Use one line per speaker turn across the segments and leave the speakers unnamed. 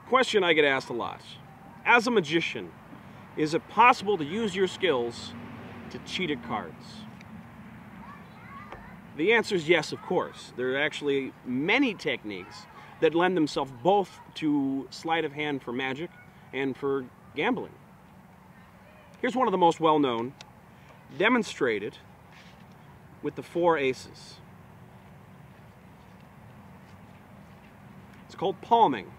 Question I get asked a lot. As a magician, is it possible to use your skills to cheat at cards? The answer is yes, of course. There are actually many techniques that lend themselves both to sleight of hand for magic and for gambling. Here's one of the most well-known, demonstrated with the 4 aces. It's called palming.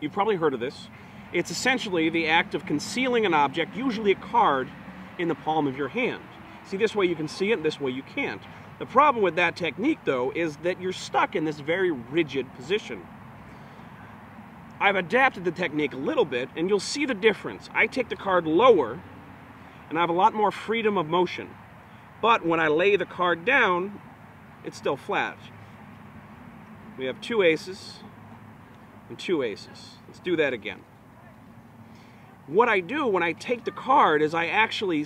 You've probably heard of this. It's essentially the act of concealing an object, usually a card, in the palm of your hand. See, this way you can see it, this way you can't. The problem with that technique, though, is that you're stuck in this very rigid position. I've adapted the technique a little bit, and you'll see the difference. I take the card lower, and I have a lot more freedom of motion. But when I lay the card down, it's still flat. We have 2 aces and 2 aces. Let's do that again. What I do when I take the card is I actually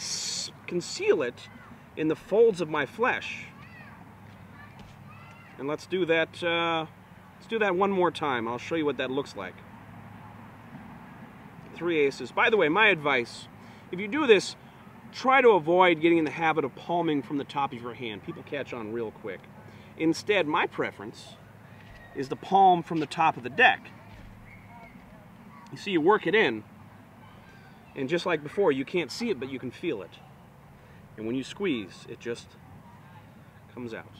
conceal it in the folds of my flesh. And let's do that one more time. I'll show you what that looks like. 3 aces. By the way, my advice, if you do this, try to avoid getting in the habit of palming from the top of your hand. People catch on real quick. Instead, my preference is the palm from the top of the deck. You see, you work it in, and just like before, you can't see it, but you can feel it. And when you squeeze, it just comes out.